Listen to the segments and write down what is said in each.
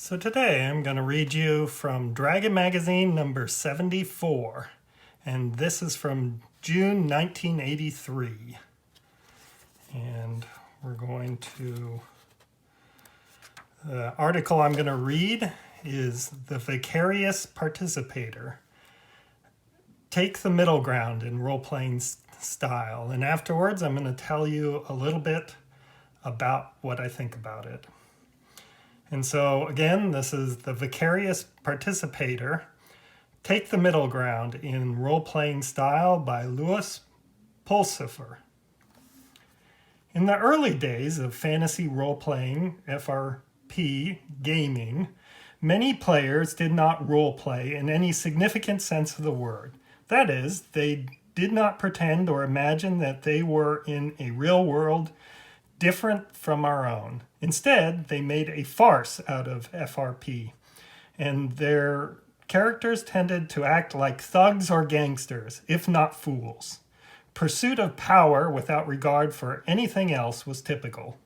So today I'm going to read you from Dragon Magazine number 74, and this is from June 1983. And we're going to, the article I'm going to read is The Vicarious Participator. Take the middle ground in role-playing style, and afterwards I'm going to tell you a little bit about what I think about it. And so, again, this is The Vicarious Participator, Take the Middle Ground in Role-Playing Style by Louis Pulsifer. In the early days of fantasy role-playing, FRP, gaming, many players did not role-play in any significant sense of the word. That is, they did not pretend or imagine that they were in a real world different from our own. Instead, they made a farce out of FRP, and their characters tended to act like thugs or gangsters, if not fools. Pursuit of power without regard for anything else was typical.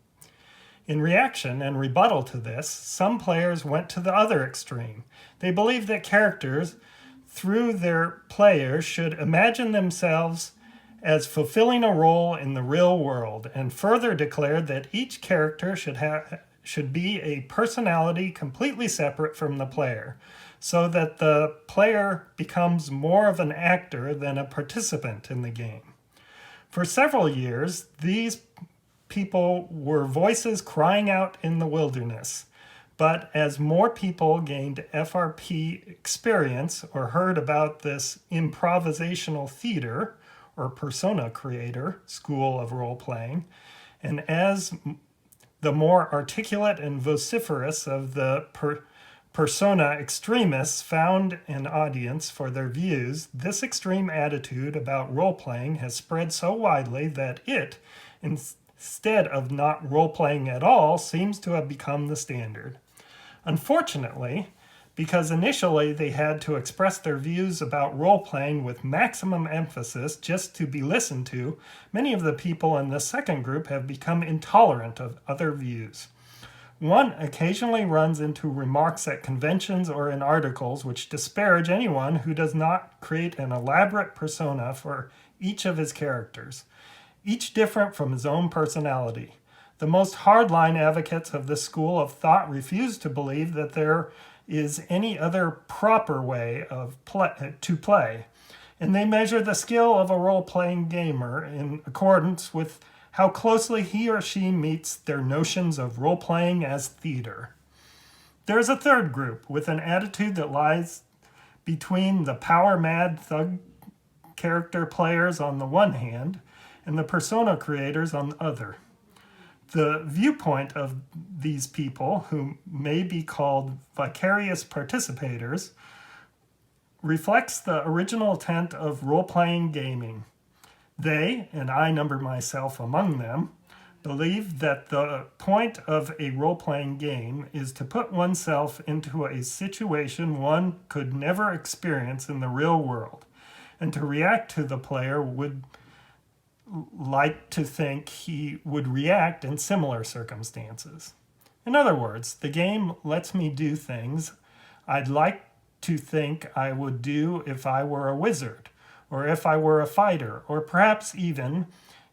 In reaction and rebuttal to this, some players went to the other extreme. They believed that characters, through their players, should imagine themselves as fulfilling a role in the real world, and further declared that each character should be a personality completely separate from the player, so that the player becomes more of an actor than a participant in the game. For several years, these people were voices crying out in the wilderness. But as more people gained FRP experience or heard about this improvisational theater, or persona creator, school of role-playing, and as the more articulate and vociferous of the persona extremists found an audience for their views, this extreme attitude about role-playing has spread so widely that it, instead of not role-playing at all, seems to have become the standard. Unfortunately, because initially they had to express their views about role-playing with maximum emphasis just to be listened to, many of the people in the second group have become intolerant of other views. One occasionally runs into remarks at conventions or in articles which disparage anyone who does not create an elaborate persona for each of his characters, each different from his own personality. The most hardline advocates of this school of thought refuse to believe that there is any other proper way to play, and they measure the skill of a role-playing gamer in accordance with how closely he or she meets their notions of role-playing as theater. There is a third group with an attitude that lies between the power-mad thug character players on the one hand and the persona creators on the other. The viewpoint of these people, who may be called vicarious participators, reflects the original intent of role-playing gaming. They, and I number myself among them, believe that the point of a role-playing game is to put oneself into a situation one could never experience in the real world, and to react to the player would like to think he would react in similar circumstances. In other words, the game lets me do things I'd like to think I would do if I were a wizard, or if I were a fighter, or perhaps even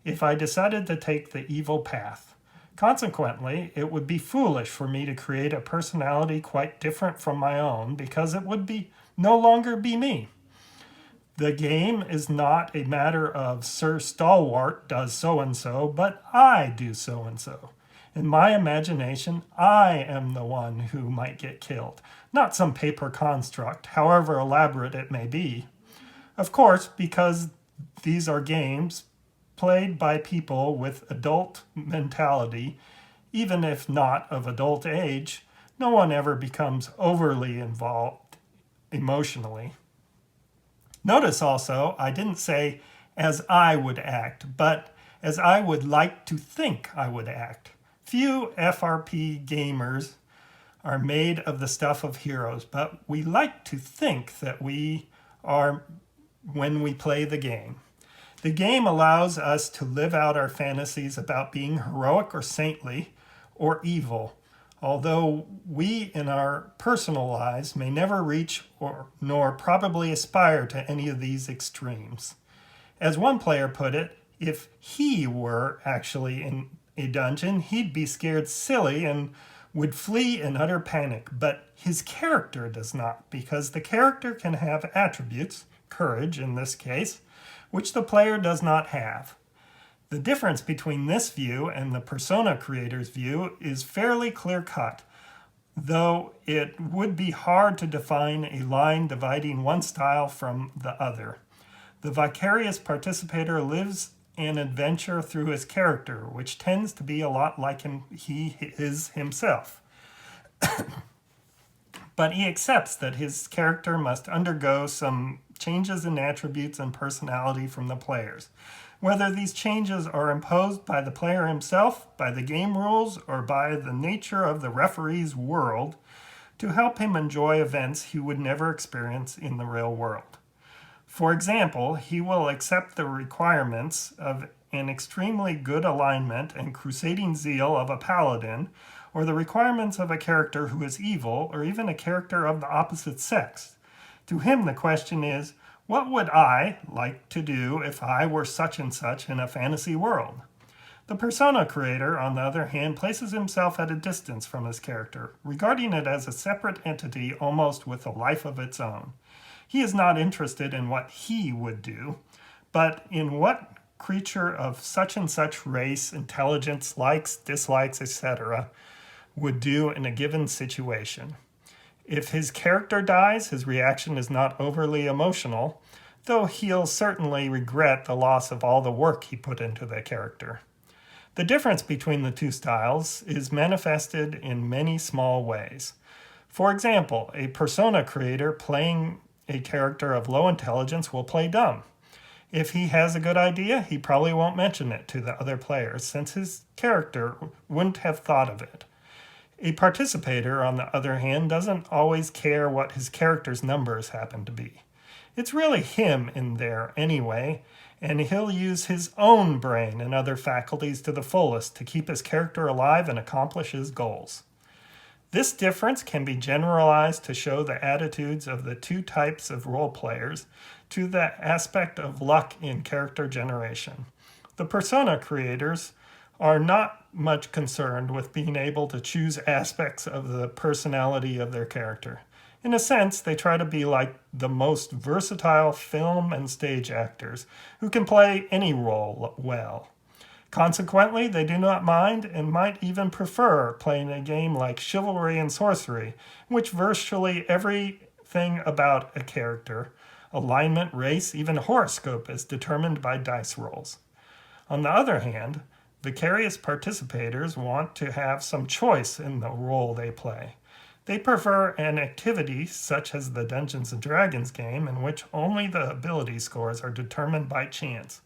if I decided to take the evil path. Consequently, it would be foolish for me to create a personality quite different from my own, because it would no longer be me. The game is not a matter of Sir Stalwart does so-and-so, but I do so-and-so. In my imagination, I am the one who might get killed, not some paper construct, however elaborate it may be. Of course, because these are games played by people with adult mentality, even if not of adult age, no one ever becomes overly involved emotionally. Notice also, I didn't say as I would act, but as I would like to think I would act. Few FRP gamers are made of the stuff of heroes, but we like to think that we are when we play the game. The game allows us to live out our fantasies about being heroic or saintly or evil, although we in our personal lives may never reach or nor probably aspire to any of these extremes. As one player put it, if he were actually in a dungeon, he'd be scared silly and would flee in utter panic. But his character does not, because the character can have attributes, courage in this case, which the player does not have. The difference between this view and the persona creator's view is fairly clear-cut, though it would be hard to define a line dividing one style from the other. The vicarious participator lives an adventure through his character, which tends to be a lot like he is himself. But he accepts that his character must undergo some changes in attributes and personality from the players. Whether these changes are imposed by the player himself, by the game rules, or by the nature of the referee's world, to help him enjoy events he would never experience in the real world. For example, he will accept the requirements of an extremely good alignment and crusading zeal of a paladin, or the requirements of a character who is evil, or even a character of the opposite sex. To him, the question is, what would I like to do if I were such and such in a fantasy world? The persona creator, on the other hand, places himself at a distance from his character, regarding it as a separate entity almost with a life of its own. He is not interested in what he would do, but in what creature of such and such race, intelligence, likes, dislikes, etc., would do in a given situation. If his character dies, his reaction is not overly emotional, though he'll certainly regret the loss of all the work he put into the character. The difference between the two styles is manifested in many small ways. For example, a persona creator playing a character of low intelligence will play dumb. If he has a good idea, he probably won't mention it to the other players, since his character wouldn't have thought of it. A participator, on the other hand, doesn't always care what his character's numbers happen to be. It's really him in there anyway, and he'll use his own brain and other faculties to the fullest to keep his character alive and accomplish his goals. This difference can be generalized to show the attitudes of the two types of role players to the aspect of luck in character generation. The persona creators are not much concerned with being able to choose aspects of the personality of their character. In a sense, they try to be like the most versatile film and stage actors who can play any role well. Consequently, they do not mind and might even prefer playing a game like Chivalry and Sorcery, in which virtually everything about a character, alignment, race, even horoscope, is determined by dice rolls. On the other hand, vicarious participators want to have some choice in the role they play. They prefer an activity such as the Dungeons & Dragons game in which only the ability scores are determined by chance,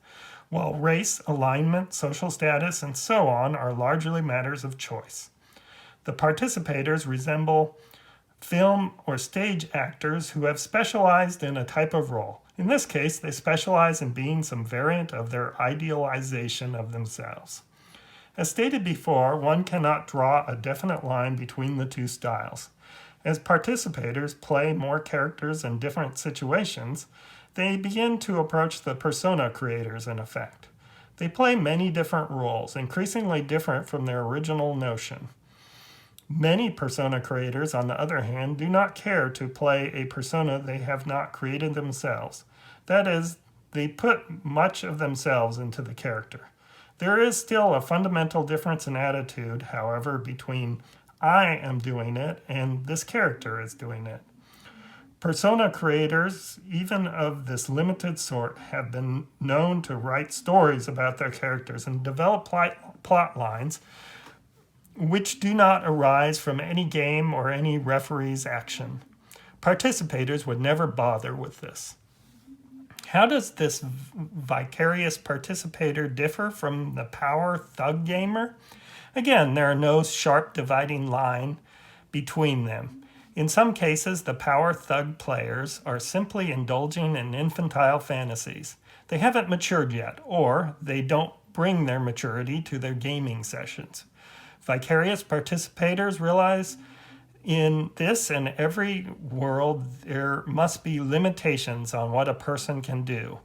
while race, alignment, social status, and so on are largely matters of choice. The participators resemble film or stage actors who have specialized in a type of role. In this case, they specialize in being some variant of their idealization of themselves. As stated before, one cannot draw a definite line between the two styles. As participators play more characters in different situations, they begin to approach the persona creators in effect. They play many different roles, increasingly different from their original notion. Many persona creators, on the other hand, do not care to play a persona they have not created themselves. That is, they put much of themselves into the character. There is still a fundamental difference in attitude, however, between I am doing it and this character is doing it. Persona creators, even of this limited sort, have been known to write stories about their characters and develop plot lines which do not arise from any game or any referee's action. Participators would never bother with this. How does this vicarious participator differ from the power thug gamer? Again, there are no sharp dividing line between them. In some cases, the power thug players are simply indulging in infantile fantasies. They haven't matured yet, or they don't bring their maturity to their gaming sessions. vicarious participators realize in this and every world there must be limitations on what a person can do.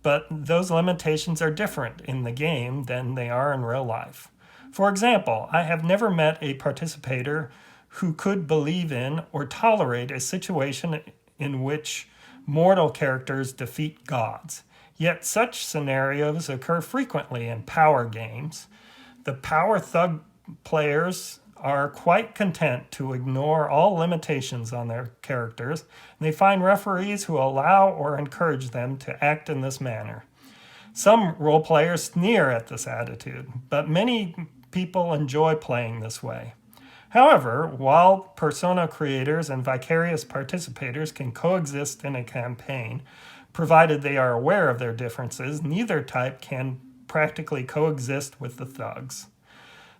But those limitations are different in the game than they are in real life. For example, I have never met a participator who could believe in or tolerate a situation in which mortal characters defeat gods. Yet such scenarios occur frequently in power games. The power thug players are quite content to ignore all limitations on their characters, and they find referees who allow or encourage them to act in this manner. Some role players sneer at this attitude, but many people enjoy playing this way. However, while persona creators and vicarious participators can coexist in a campaign, provided they are aware of their differences, neither type can practically coexist with the thugs.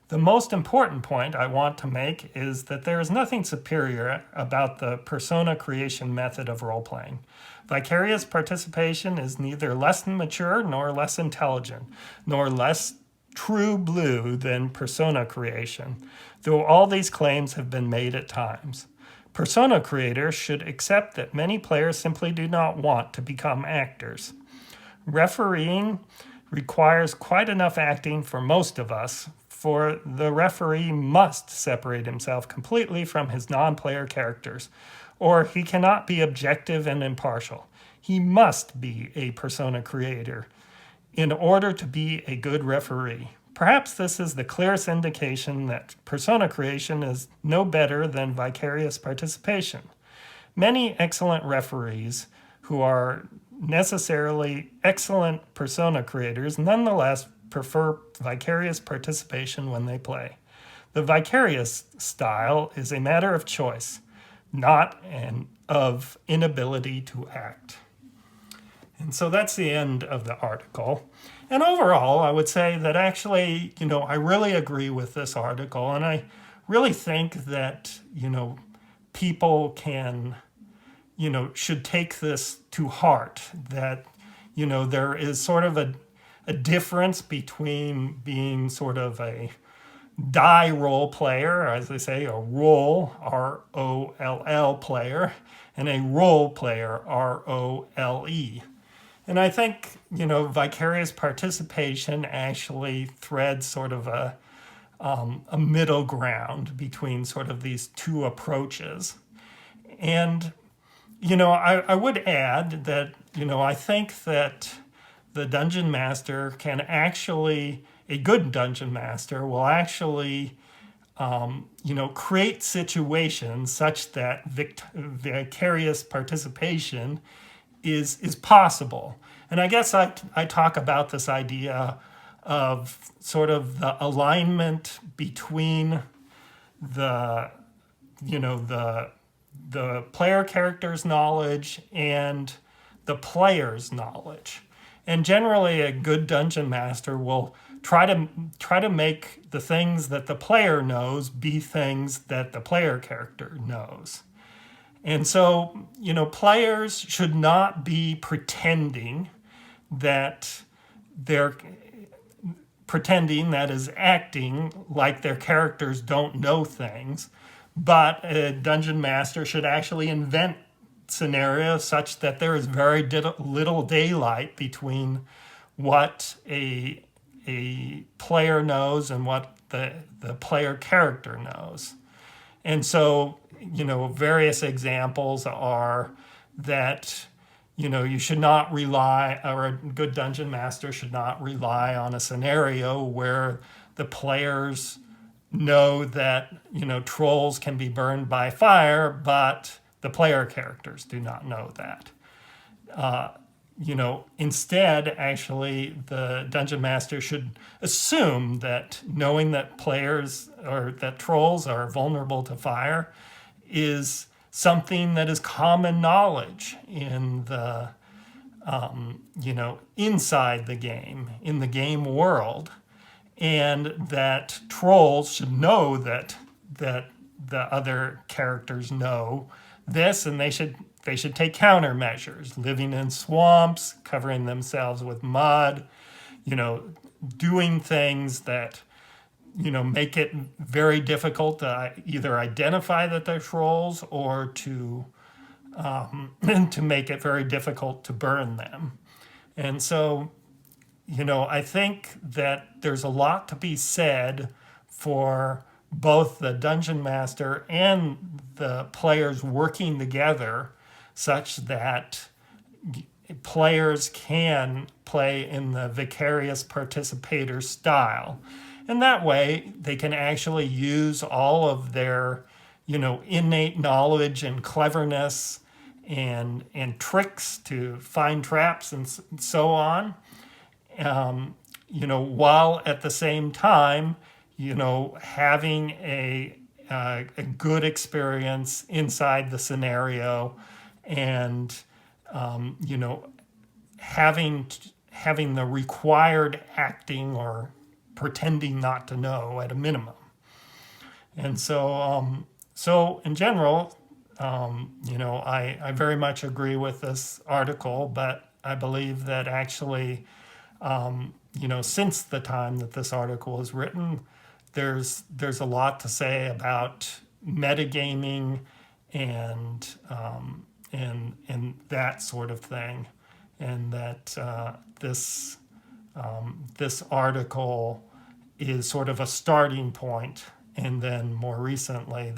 The most important point I want to make is that there is nothing superior about the persona creation method of role-playing. Vicarious participation is neither less mature nor less intelligent, nor less true blue than persona creation, though all these claims have been made at times. Persona creators should accept that many players simply do not want to become actors. Refereeing requires quite enough acting for most of us, for the referee must separate himself completely from his non-player characters, or he cannot be objective and impartial. He must be a persona creator in order to be a good referee. Perhaps this is the clearest indication that persona creation is no better than vicarious participation. Many excellent referees who are necessarily excellent persona creators nonetheless prefer vicarious participation when they play. The vicarious style is a matter of choice, not of inability to act. And so that's the end of the article. And overall, I would say that actually, I really agree with this article, and I really think that, people can, should take this to heart, that, there is sort of a difference between being sort of a die role player, as they say, a role, R-O-L-L player, and a role player, R-O-L-E. And I think, vicarious participation actually threads sort of a middle ground between sort of these two approaches. And, I would add that, I think that the dungeon master can actually, a good dungeon master will actually, create situations such that vicarious participation is possible. And I guess I talk about this idea of sort of the alignment between the player character's knowledge and the player's knowledge. And generally a good dungeon master will try to make the things that the player knows be things that the player character knows. And so, players should not be pretending that that is acting like their characters don't know things, but a dungeon master should actually invent scenarios such that there is very little daylight between what a player knows and what the player character knows. And so, various examples are that, you should not rely, or a good dungeon master should not rely on a scenario where the players know that, trolls can be burned by fire, but the player characters do not know that. Instead, actually, the dungeon master should assume that knowing that players or that trolls are vulnerable to fire is something that is common knowledge in the, inside the game, in the game world, and that trolls should know that the other characters know this, and they should take countermeasures, living in swamps, covering themselves with mud, doing things that make it very difficult to either identify that they're trolls or to to make it very difficult to burn them. And so, I think that there's a lot to be said for both the dungeon master and the players working together such that players can play in the Vicarious Participator style. And that way they can actually use all of their, innate knowledge and cleverness and tricks to find traps and so on. While at the same time, having a good experience inside the scenario, and having the required acting or pretending not to know at a minimum. And so in general, I very much agree with this article, but I believe that actually, since the time that this article was written, there's a lot to say about metagaming and that sort of thing, and that this article is sort of a starting point, and then more recently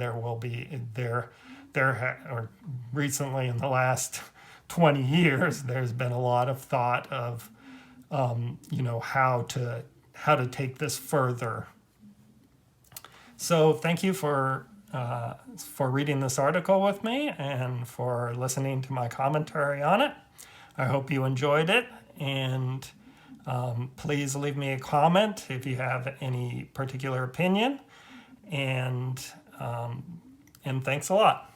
recently in the last 20 years, there's been a lot of thought of how to take this further. So thank you for reading this article with me and for listening to my commentary on it. I hope you enjoyed it, and please leave me a comment if you have any particular opinion, and thanks a lot.